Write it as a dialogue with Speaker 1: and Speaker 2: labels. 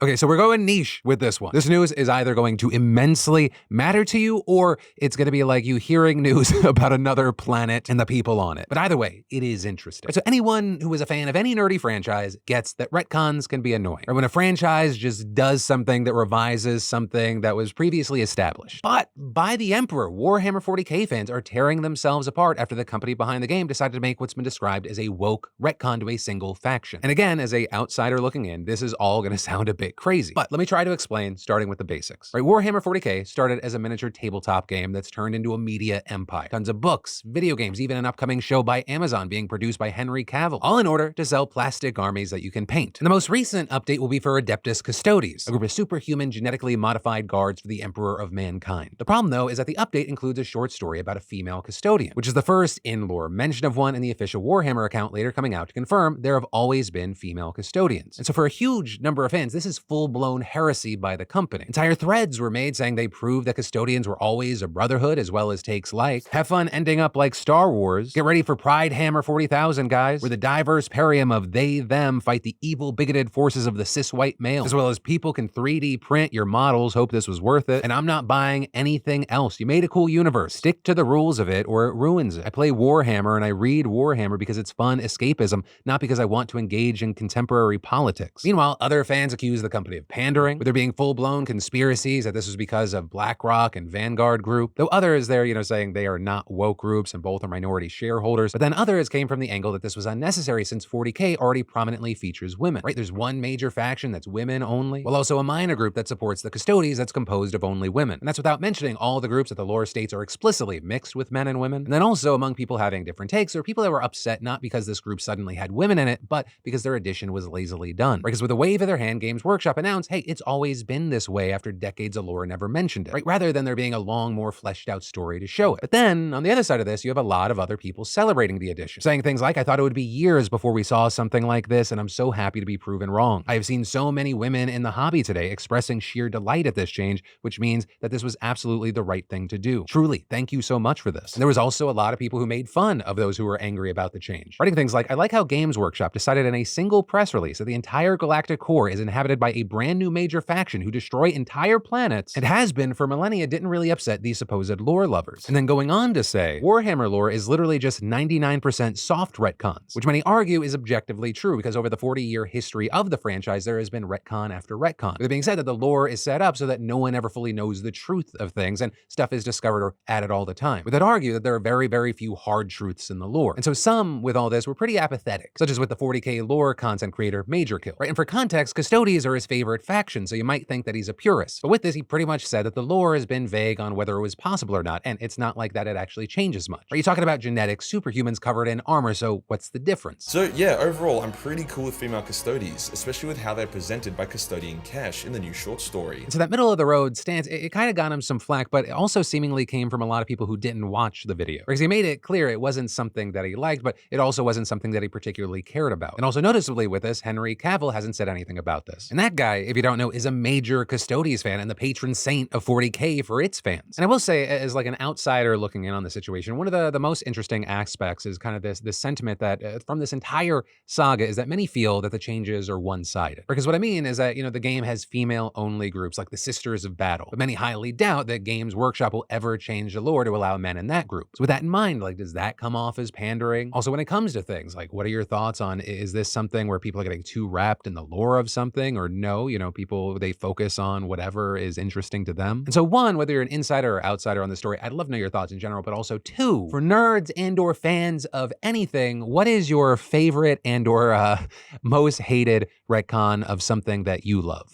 Speaker 1: Okay, so we're going niche with this one. This news is either going to immensely matter to you, or it's gonna be like you hearing news about another planet and the people on it. But either way, it is interesting. So anyone who is a fan of any nerdy franchise gets that retcons can be annoying, or when a franchise just does something that revises something that was previously established. But by the Emperor, Warhammer 40k fans are tearing themselves apart after the company behind the game decided to make what's been described as a woke retcon to a single faction. And again, as a outsider looking in, this is all gonna sound a bit crazy. But let me try to explain, starting with the basics. Right, Warhammer 40k started as a miniature tabletop game that's turned into a media empire. Tons of books, video games, even an upcoming show by Amazon being produced by Henry Cavill, all in order to sell plastic armies that you can paint. And the most recent update will be for Adeptus Custodes, a group of superhuman genetically modified guards for the Emperor of Mankind. The problem, though, is that the update includes a short story about a female custodian, which is the first in-lore mention of one in the official Warhammer account later coming out to confirm there have always been female custodians. And so for a huge number of fans, this is full-blown heresy by the company. Entire threads were made saying they proved that custodians were always a brotherhood as well as takes like. Have fun ending up like Star Wars. Get ready for Pride Hammer 40,000, guys, where the diverse parium of they, them fight the evil, bigoted forces of the cis-white male, as well as people can 3D print your models. Hope this was worth it. And I'm not buying anything else. You made a cool universe. Stick to the rules of it or it ruins it. I play Warhammer and I read Warhammer because it's fun escapism, not because I want to engage in contemporary politics. Meanwhile, other fans accuse the company of pandering, with there being full-blown conspiracies that this was because of BlackRock and Vanguard Group, though others there, saying they are not woke groups and both are minority shareholders. But then others came from the angle that this was unnecessary since 40k already prominently features women, right? There's one major faction that's women only, while also a minor group that supports the Custodes that's composed of only women. And that's without mentioning all the groups that the lore states are explicitly mixed with men and women. And then also among people having different takes, or people that were upset not because this group suddenly had women in it, but because their addition was lazily done. Because with a wave of their hand, Games Workshop announced, hey, it's always been this way after decades of lore never mentioned it, right? Rather than there being a long, more fleshed out story to show it. But then, on the other side of this, you have a lot of other people celebrating the addition, saying things like, I thought it would be years before we saw something like this, and I'm so happy to be proven wrong. I have seen so many women in the hobby today expressing sheer delight at this change, which means that this was absolutely the right thing to do. Truly, thank you so much for this. And there was also a lot of people who made fun of those who were angry about the change, writing things like, I like how Games Workshop decided in a single press release that the entire galactic core is inhabited by a brand new major faction who destroy entire planets and has been for millennia didn't really upset these supposed lore lovers. And then going on to say, Warhammer lore is literally just 99% soft retcons, which many argue is objectively true because over the 40-year history of the franchise, there has been retcon after retcon. With it being said that the lore is set up so that no one ever fully knows the truth of things and stuff is discovered or added all the time. With that argue that there are very, very few hard truths in the lore. And so some with all this were pretty apathetic, such as with the 40k lore content creator Major Kill, right? And for context, Custodes are his favorite faction, so you might think that he's a purist. But with this, he pretty much said that the lore has been vague on whether it was possible or not, and it's not like that it actually changes much. Are you talking about genetic superhumans covered in armor, so what's the difference?
Speaker 2: So yeah, overall, I'm pretty cool with female Custodes, especially with how they're presented by Custodian Cash in the new short story.
Speaker 1: And so that middle of the road stance, it kind of got him some flack, but it also seemingly came from a lot of people who didn't watch the video. Because he made it clear it wasn't something that he liked, but it also wasn't something that he particularly cared about. And also noticeably with this, Henry Cavill hasn't said anything about this. And that guy, if you don't know, is a major Custodes fan and the patron saint of 40k for its fans. And I will say, as like an outsider looking in on the situation, one of the most interesting aspects is kind of this sentiment that from this entire saga is that many feel that the changes are one-sided. Because what I mean is that, the game has female-only groups like the Sisters of Battle, but many highly doubt that Games Workshop will ever change the lore to allow men in that group. So with that in mind, like, does that come off as pandering? Also, when it comes to things, like, what are your thoughts on, is this something where people are getting too wrapped in the lore of something, or no, people, they focus on whatever is interesting to them? And so one, whether you're an insider or outsider on the story, I'd love to know your thoughts in general, but also two, for nerds and or fans of anything, what is your favorite and or most hated retcon of something that you love?